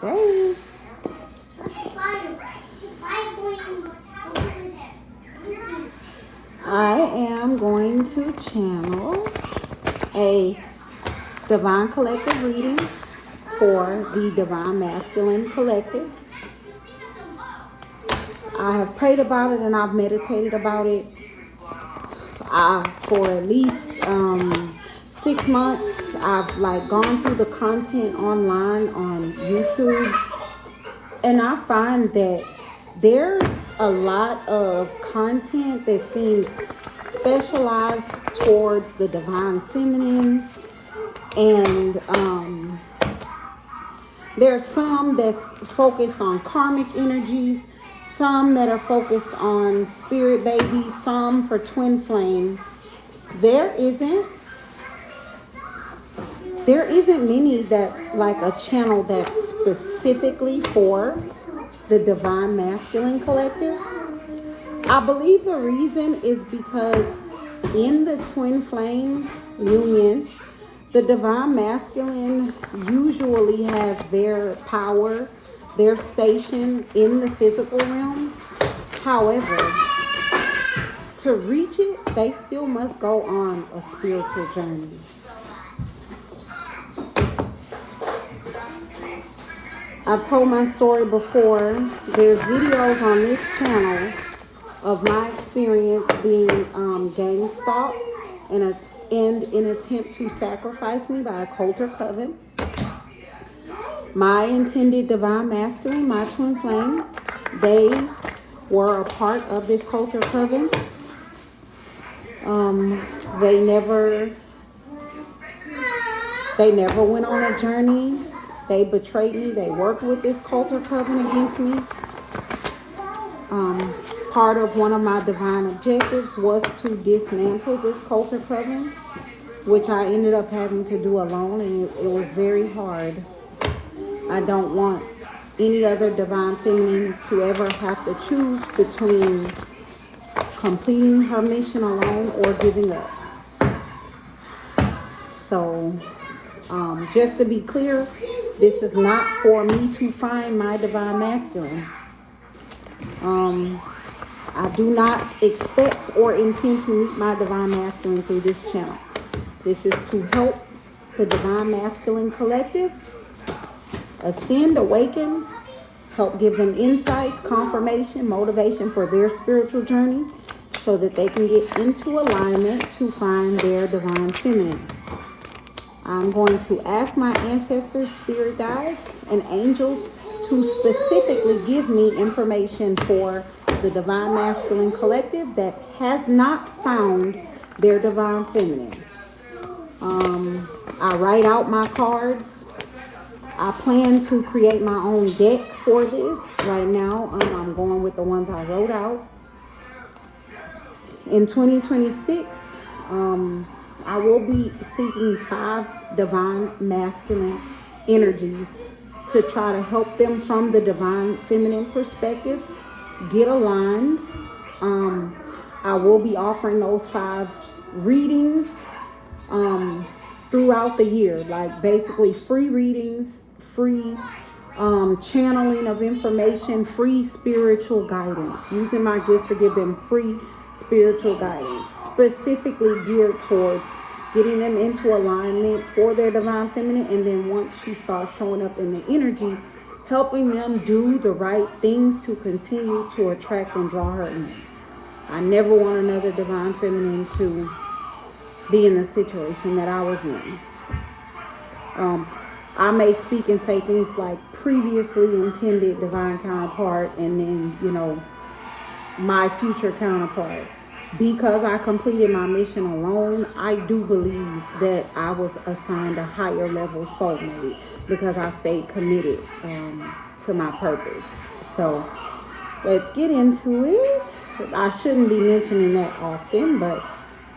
today I am going to channel a Divine Collective reading for the Divine Masculine Collective. I have prayed about it and I've meditated about it for at least 6 months. I've gone through the content online on YouTube, and I find that there's a lot of content that seems specialized towards the divine feminine, and there's some that's focused on karmic energies, some that are focused on spirit babies, some for twin flame. There isn't many that's like a channel that's specifically for the Divine Masculine Collective. I believe the reason is because in the twin flame union, the Divine Masculine usually has their power, their station in the physical realm. However, to reach it, they still must go on a spiritual journey. I've told my story before. There's videos on this channel of my experience being gang stalked and in attempt to sacrifice me by a culter coven. My intended divine masculine, my twin flame, they were a part of this culter coven. They never went on a journey. They betrayed me. They worked with this culter coven against me. Part of one of my divine objectives was to dismantle this culter coven, which I ended up having to do alone, and it was very hard. I don't want any other divine feminine to ever have to choose between completing her mission alone or giving up. So, just to be clear, this is not for me to find my divine masculine. I do not expect or intend to meet my divine masculine through this channel. This is to help the Divine Masculine Collective ascend, awaken, help give them insights, confirmation, motivation for their spiritual journey so that they can get into alignment to find their divine feminine. I'm going to ask my ancestors, spirit guides, and angels to specifically give me information for the Divine Masculine Collective that has not found their divine feminine. I write out my cards. I plan to create my own deck for this. Right now, I'm going with the ones I wrote out. In 2026, I will be seeking 5 divine masculine energies to try to help them from the divine feminine perspective get aligned. I will be offering those 5 readings throughout the year, like basically free readings, free channeling of information, free spiritual guidance, using my gifts to give them free spiritual guidance, specifically geared towards getting them into alignment for their divine feminine. And then once she starts showing up in the energy, helping them do the right things to continue to attract and draw her in. I never want another divine feminine to be in the situation that I was in. I may speak and say things like previously intended divine counterpart, and then, my future counterpart. Because I completed my mission alone, I do believe that I was assigned a higher level soulmate because I stayed committed to my purpose. So let's get into it. I shouldn't be mentioning that often, but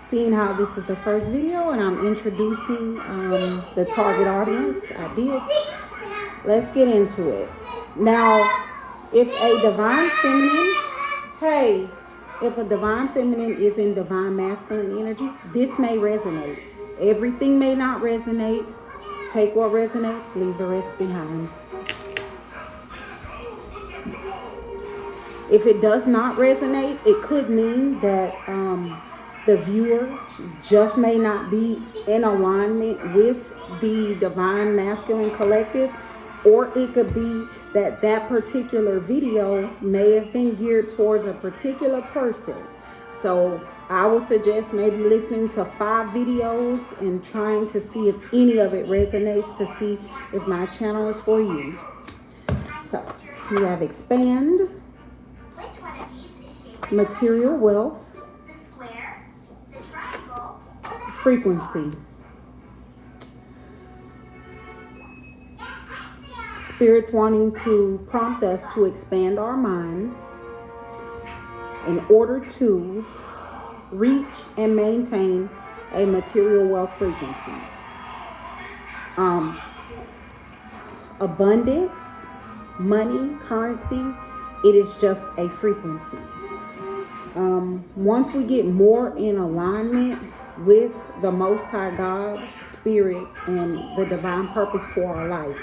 seeing how this is the first video and I'm introducing the target audience, I did. Let's get into it. Now, if a divine feminine is in divine masculine energy, this may resonate. Everything may not resonate. Take what resonates, leave the rest behind. If it does not resonate, it could mean that the viewer just may not be in alignment with the Divine Masculine Collective, or it could be that that particular video may have been geared towards a particular person. So I would suggest maybe listening to 5 videos and trying to see if any of it resonates, to see if my channel is for you. So we have expand, material wealth, frequency. Spirit's wanting to prompt us to expand our mind in order to reach and maintain a material wealth frequency. Abundance, money, currency, it is just a frequency. Once we get more in alignment with the Most High God, Spirit, and the divine purpose for our life,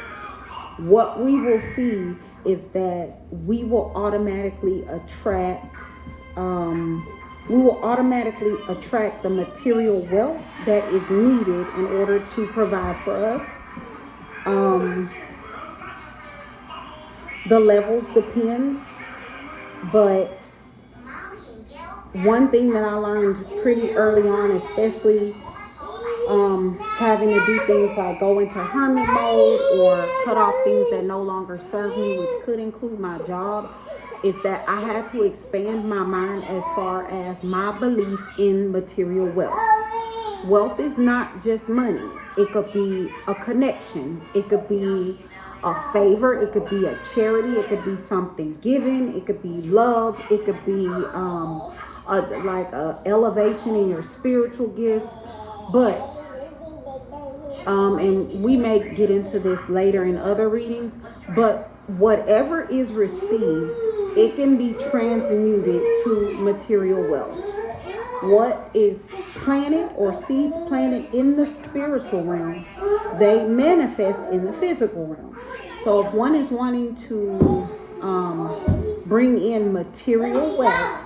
what we will see is that we will automatically attract the material wealth that is needed in order to provide for us. The levels depends, but one thing that I learned pretty early on, especially having to do things like go into hermit mode or cut off things that no longer serve me, which could include my job, is that I had to expand my mind as far as my belief in material wealth. Wealth is not just money. It could be a connection. It could be a favor. It could be a charity. It could be something given. It could be love. It could be like a elevation in your spiritual gifts. But and we may get into this later in other readings, but whatever is received, it can be transmuted to material wealth. What is planted or seeds planted in the spiritual realm, they manifest in the physical realm. So if one is wanting to bring in material wealth,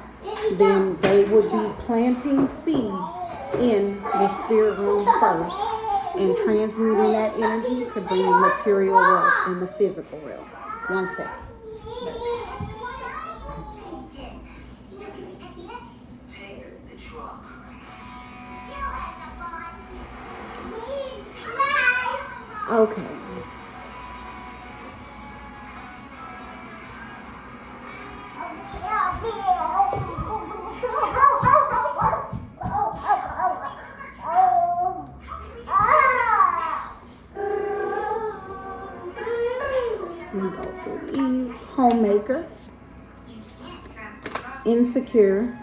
then they would be planting seeds in the spirit realm first and transmuting that energy to bring material wealth in the physical realm. One second. Okay. Let me go through E. Homemaker, insecure,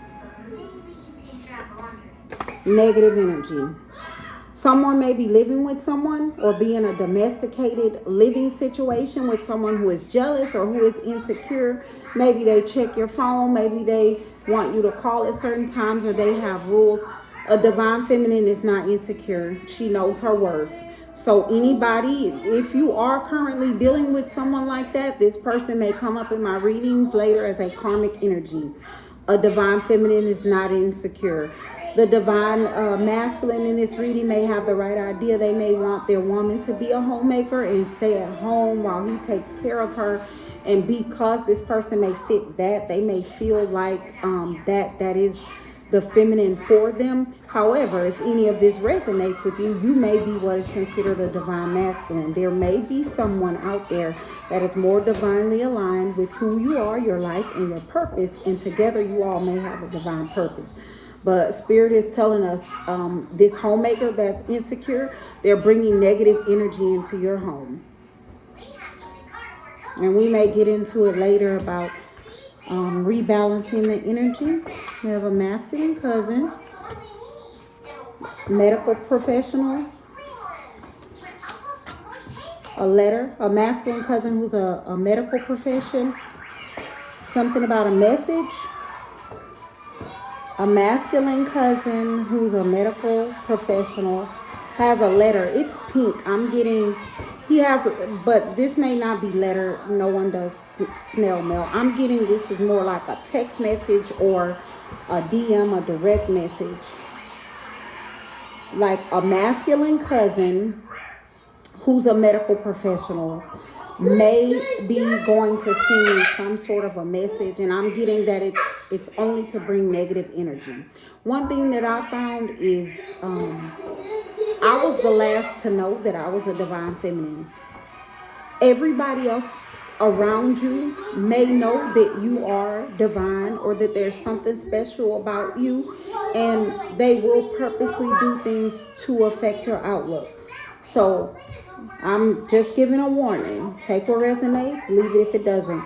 negative energy. Someone may be living with someone or be in a domesticated living situation with someone who is jealous or who is insecure. Maybe they check your phone. Maybe they want you to call at certain times, or they have rules. A divine feminine is not insecure. She knows her worth. So anybody, if you are currently dealing with someone like that, this person may come up in my readings later as a karmic energy. A divine feminine is not insecure. The divine masculine in this reading may have the right idea. They may want their woman to be a homemaker and stay at home while he takes care of her. And because this person may fit that, they may feel like that is the feminine for them. However, if any of this resonates with you, you may be what is considered a divine masculine. There may be someone out there that is more divinely aligned with who you are, your life, and your purpose. And together you all may have a divine purpose. But Spirit is telling us this homemaker that's insecure, they're bringing negative energy into your home. And we may get into it later about rebalancing the energy. We have a masculine cousin, medical professional, a masculine cousin who's a medical profession, something about a message. A masculine cousin who's a medical professional, has a letter. It's pink. I'm getting, he has, but this may not be letter. No one does snail mail. I'm getting this is more like a text message or a DM, a direct message. Like a masculine cousin who's a medical professional may be going to send me some sort of a message, and I'm getting that it's only to bring negative energy. One thing that I found is I was the last to know that I was a divine feminine. Everybody else around you may know that you are divine or that there's something special about you, and they will purposely do things to affect your outlook. So I'm just giving a warning. Take what resonates, leave it if it doesn't.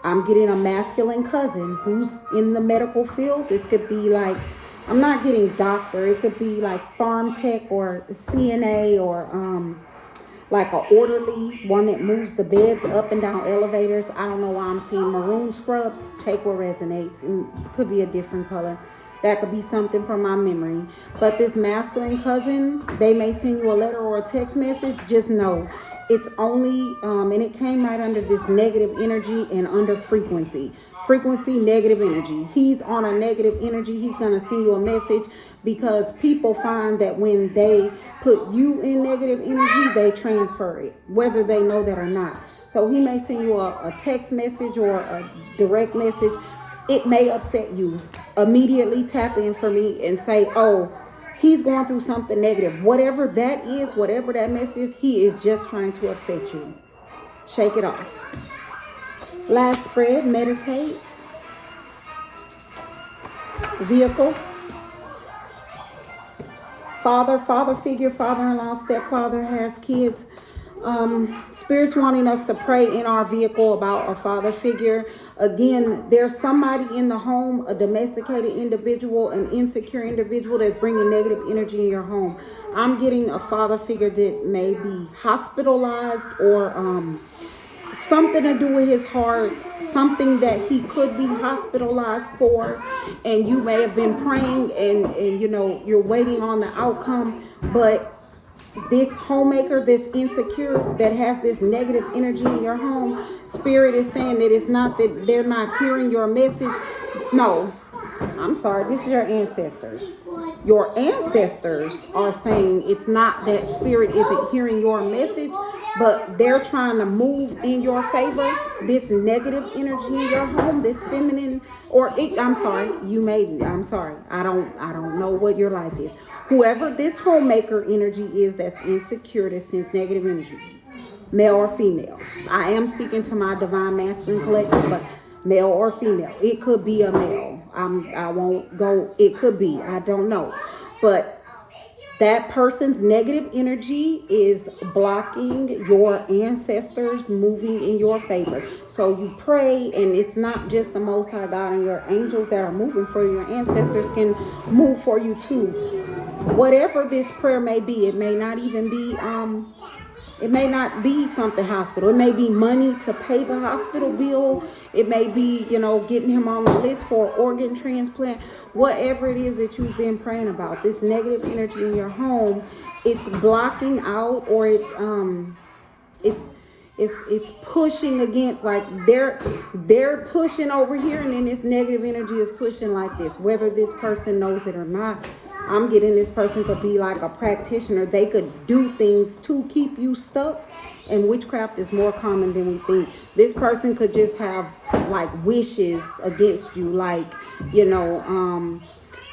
I'm getting a masculine cousin who's in the medical field. This could be like, I'm not getting doctor. It could be like farm tech or CNA or like an orderly, one that moves the beds up and down elevators. I don't know why I'm seeing maroon scrubs. Take what resonates. It could be a different color. That could be something from my memory. But this masculine cousin, they may send you a letter or a text message. Just know it's only, and it came right under this negative energy and under frequency. Frequency, negative energy. He's on a negative energy. He's going to send you a message because people find that when they put you in negative energy, they transfer it, whether they know that or not. So he may send you a text message or a direct message. It may upset you. Immediately tap in for me and say, oh, he's going through something negative. Whatever that is, whatever that mess is, he is just trying to upset you. Shake it off. Last spread, meditate. Vehicle. Father figure, father-in-law, stepfather has kids. Spirit's wanting us to pray in our vehicle about a father figure. Again, there's somebody in the home, a domesticated individual, an insecure individual that's bringing negative energy in your home. I'm getting a father figure that may be hospitalized or something to do with his heart, something that he could be hospitalized for, and you may have been praying and you know you're waiting on the outcome, but this homemaker, this insecure that has this negative energy in your home, Spirit is saying that it's not that they're not hearing your message. No, I'm sorry, this is your ancestors. Your ancestors are saying it's not that Spirit isn't hearing your message, but they're trying to move in your favor. This negative energy in your home, this feminine, or I'm sorry, I don't know what your life is. Whoever this homemaker energy is that's insecure, that sends negative energy, male or female. I am speaking to my divine masculine collective, but male or female. It could be a male. I won't go, it could be, I don't know. But that person's negative energy is blocking your ancestors moving in your favor. So you pray, and it's not just the Most High God and your angels that are moving for you. Your ancestors can move for you too. Whatever this prayer may be, it may not even be it may not be something hospital. It may be money to pay the hospital bill. It may be, getting him on the list for organ transplant. Whatever it is that you've been praying about, this negative energy in your home, it's blocking out, or it's pushing against, like they're pushing over here, and then this negative energy is pushing like this, whether this person knows it or not. I'm getting this person could be like a practitioner. They could do things to keep you stuck, and witchcraft is more common than we think. This person could just have like wishes against you, like,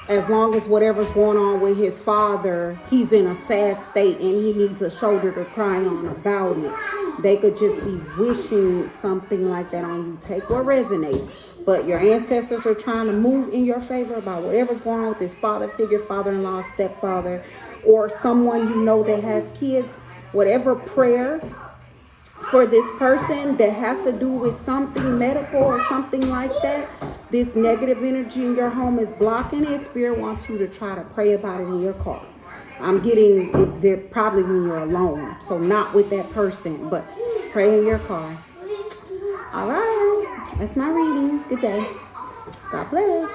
as long as whatever's going on with his father, he's in a sad state and he needs a shoulder to cry on about it. They could just be wishing something like that on you. Take what resonates. But your ancestors are trying to move in your favor about whatever's going on with this father figure, father-in-law, stepfather, or someone that has kids. Whatever prayer for this person that has to do with something medical or something like that, this negative energy in your home is blocking it. Spirit wants you to try to pray about it in your car. I'm getting it there probably when you're alone. So not with that person, but pray in your car. All right. That's my reading. Good day. God bless.